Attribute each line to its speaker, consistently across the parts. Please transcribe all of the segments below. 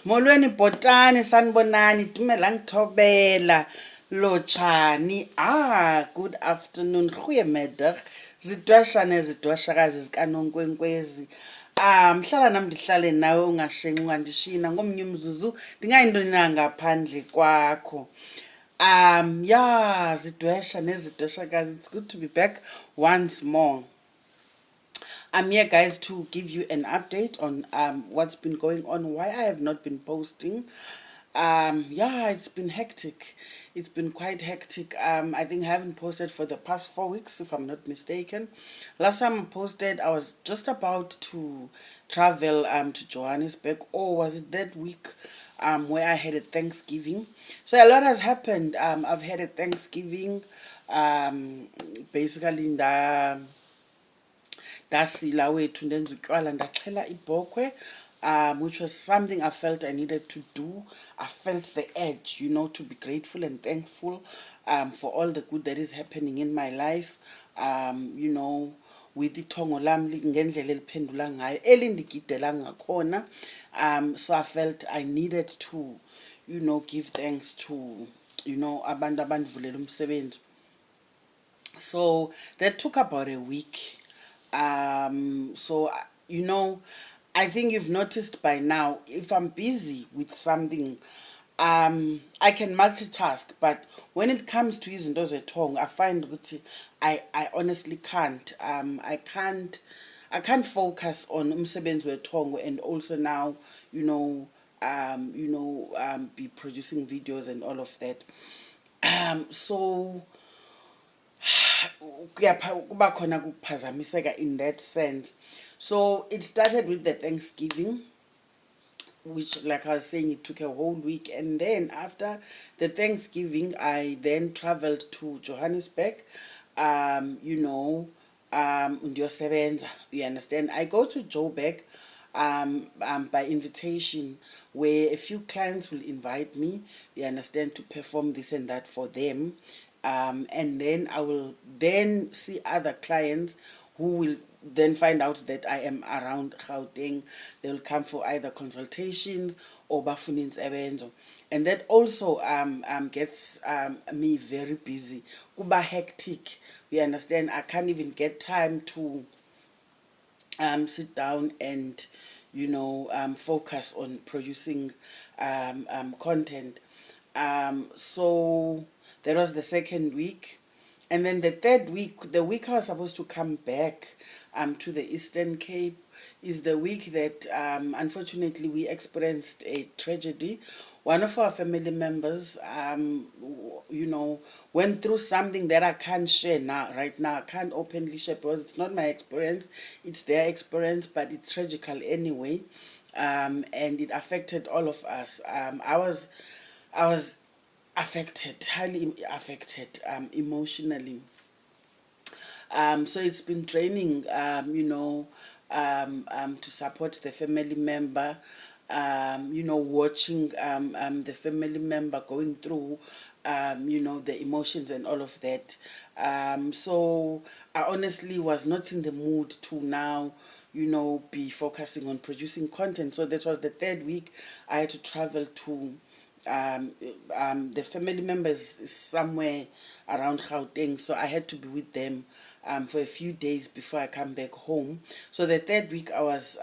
Speaker 1: Molweni bhotani sanibonani dumelang thobela lotshani. Good afternoon. Goeiemiddag. Zidwashane zidwashakazi zikanonkwenkwezi. Mhlala nami ndihlale nawe ungashengi ungandishina ngomnye umzuzu ndingayintoni na ngaphandle kwakho. Zidwesha nezidweshakazi, it's good to be back once more. I'm here, guys, to give you an update on what's been going on, why I have not been posting. It's been hectic. It's been quite hectic. I think I haven't posted for the past 4 weeks, if I'm not mistaken. Last time I posted, I was just about to travel to Johannesburg, or was it that week where I had a Thanksgiving? So a lot has happened. I've had a Thanksgiving, basically in the ndasila wethu ndenza utywala ndaxhela ibhokhwe, which was something I felt I needed to do. I felt the edge, to be grateful and thankful for all the good that is happening in my life. With ithongo lam ngendlela eliphendula ngayo elindigidela ngakhona. So I felt I needed to, give thanks to, abantu abandivulela umsebenzi. So that took about a week. I think you've noticed by now, if I'm busy with something, I can multitask, but when it comes to izinto zetong, I find that I honestly can't. I can't focus on umsebenzi wetong and also now, be producing videos and all of that. So kuba khona kuphazamiseka in that sense. So it started with the Thanksgiving, which, like I was saying, it took a whole week. And then after the Thanksgiving, I then traveled to Johannesburg. Ndiyosebenza, you understand. I go to Joburg by invitation, where a few clients will invite me, you understand, to perform this and that for them. And then I will then see other clients who will then find out that I am around Gauteng. They will come for either consultations or bafuna insebenzo. And that also gets me very busy. Kuba hectic. You understand? I can't even get time to sit down and focus on producing content. So that was the second week. And then the third week, the week I was supposed to come back to the Eastern Cape, is the week that unfortunately we experienced a tragedy. One of our family members, went through something that I can't share now, right now. I can't openly share because it's not my experience, it's their experience, but it's tragical anyway. And it affected all of us. I was affected, highly affected emotionally. So it's been draining, to support the family member, watching the family member going through, the emotions and all of that. So I honestly was not in the mood to now, be focusing on producing content. So that was the third week I had to travel to the family members somewhere around Gauteng, so I had to be with them for a few days before I come back home. So the third week I was,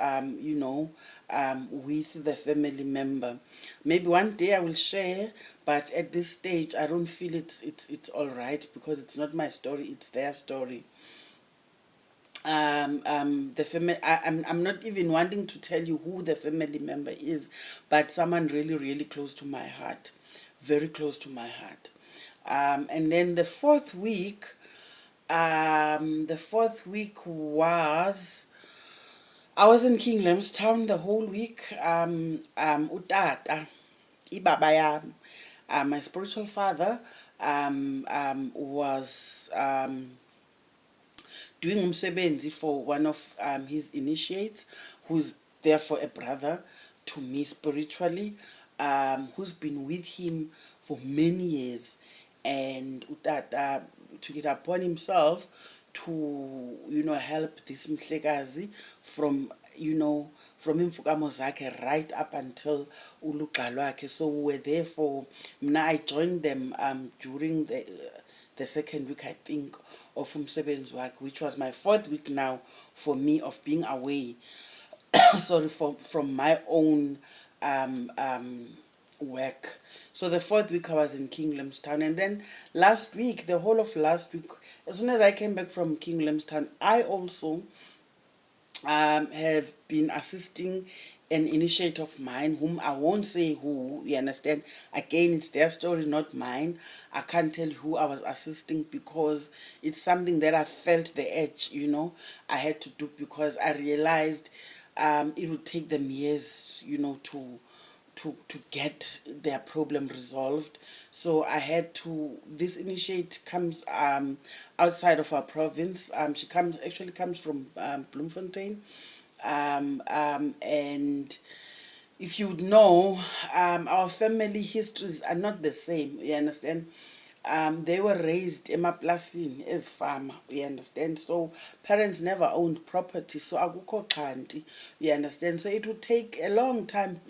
Speaker 1: with the family member. Maybe one day I will share, but at this stage I don't feel it's all right because it's not my story; it's their story. The family, I'm not even wanting to tell you who the family member is, but someone really, really close to my heart, very close to my heart. And then the fourth week was, I was in King Lemstown the whole week. Utata, ibaba yam, my spiritual father, was doing umsebenzi for one of his initiates, who's therefore a brother to me spiritually, who's been with him for many years, and Utata took it upon himself to help this Mhlekazi from from imfukamo zakhe right up until ulugxa lwakhe. So we were there for mna. I joined them during the second week, I think, of umsebenzi wakhe, which was my fourth week now for me of being away. Sorry, from my own work. So the fourth week I was in King Limstown, and then last week, the whole of last week, as soon as I came back from King Limstown, I also have been assisting an initiate of mine, whom I won't say who, you understand. Again, it's their story, not mine. I can't tell who I was assisting because it's something that I felt the edge, I had to do, because I realized it would take them years, to get their problem resolved. So I had to. This initiate comes outside of our province. She actually comes from Bloemfontein, and if you know, our family histories are not the same. You understand? They were raised emaplasini as farmer, you understand. So parents never owned property, so akukho xhanti, you understand. So it would take a long time,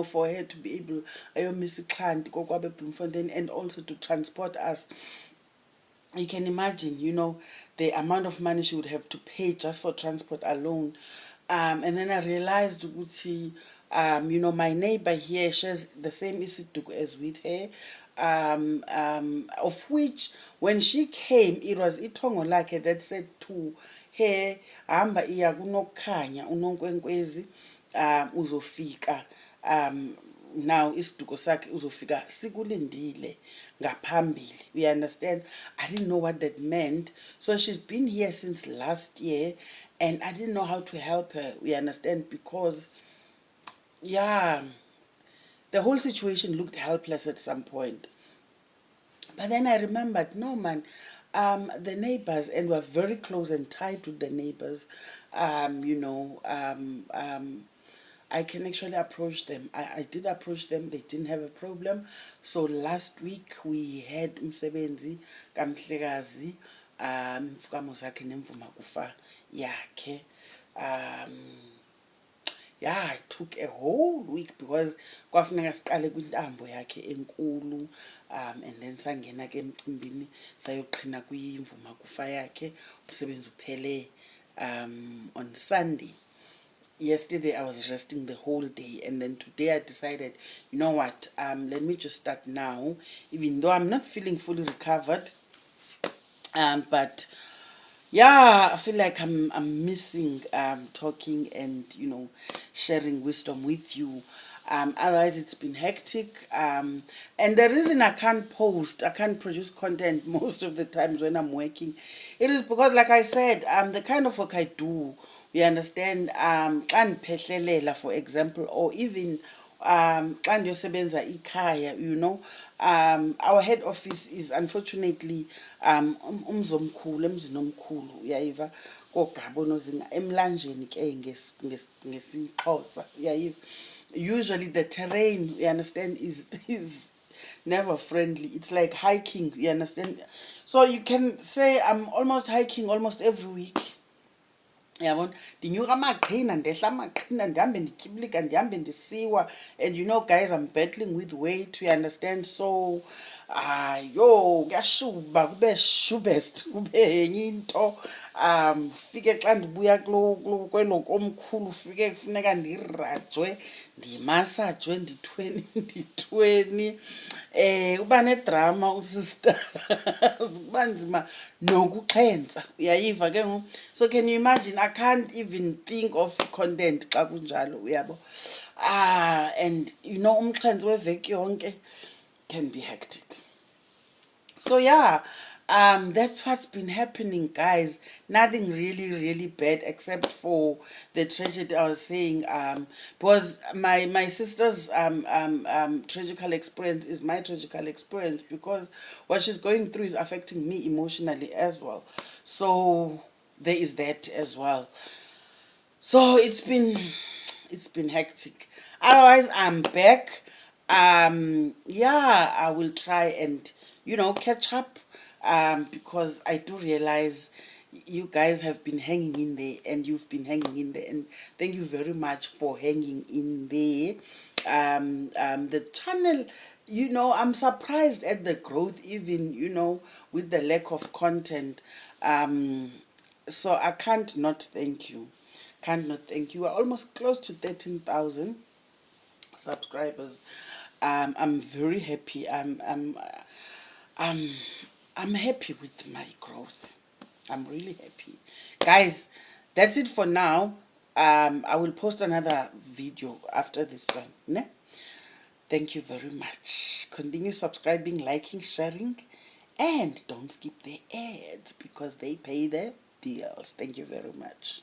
Speaker 1: for her to be able ayomisa ixhanti kokwabe Bloemfontein, and also to transport us. You can imagine, the amount of money she would have to pay just for transport alone. And then I realized, my neighbor here shares the same isiduko as with her, of which when she came, it was itongo lakhe that said to her, hamba iya kunokhanya unonkwenkwezi, uzofika, now isiduko sakhe uzofika sikulindile ngaphambili. We understand. I didn't know what that meant. So she's been here since last year, and I didn't know how to help her. We understand, because yeah, the whole situation looked helpless at some point. But then I remembered, no man, the neighbors, and we're very close and tied with the neighbors. I can actually approach them. I did approach them. They didn't have a problem. So last week we had umsebenzi kamhlekazi, imfukamo zakhe nemvuma kufa yakhe. Yeah, it took a whole week because kwafuneka siqale kwintambo yakhe enkulu, and then sangena ke emcimbini sayoqhina kwimvuma kufa yakhe. Umsebenzi uphele on Sunday. Yesterday I was resting the whole day, and then today I decided, you know what, let me just start now, even though I'm not feeling fully recovered. But yeah, I feel like I'm missing talking and sharing wisdom with you. Otherwise it's been hectic. And the reason I can't produce content most of the times when I'm working, it is because, like I said, the kind of work I do, you understand, xa ndiphehlelela, for example, or even xa ndiyosebenza ikhaya, our head office is unfortunately umzomkhulu, emzini omkhulu, uyayiva, koGabo noZinga, emlanjeni ke ngesixhosa, uyayiva. Usually the terrain, you understand, is never friendly. It's like hiking, you understand. So you can say I'm almost hiking almost every week. Yabona, ndinyuka amaqhina, ndehla amaqhina, ndihambe ndityibilika, ndihambe ndisiwa. And guys, I'm battling with weight, you understand. So kuyashuba, kube shubest, kube enye into. Fike xa ndibuya kwelo komkhulu, fike kufuneka ndirajwe, ndimasajwe, ndithweni. Uba nedrama usister. Kuba nzima nokuxhentsa, uyayiva ke ngoku. So can you imagine, I can't even think of content xa kunjalo, uyabo. And umxhentsi weveki yonke can be hectic. So yeah, that's what's been happening, guys. Nothing really, really bad except for the tragedy I was saying. Because my sister's tragical experience is my tragical experience, because what she's going through is affecting me emotionally as well. So there is that as well. So it's been hectic. Otherwise, I'm back. Yeah, I will try and catch up, because I do realize You guys have been hanging in there, and you've been hanging in there, and thank you very much for hanging in there. The channel, I'm surprised at the growth, even, with the lack of content. So I can't not thank you. Can't not thank you. We're almost close to 13,000 subscribers. I'm very happy. I'm I'm happy with my growth. I'm really happy. Guys, that's it for now. I will post another video after this one. Ne? Thank you very much. Continue subscribing, liking, sharing, and don't skip the ads because they pay the bills. Thank you very much.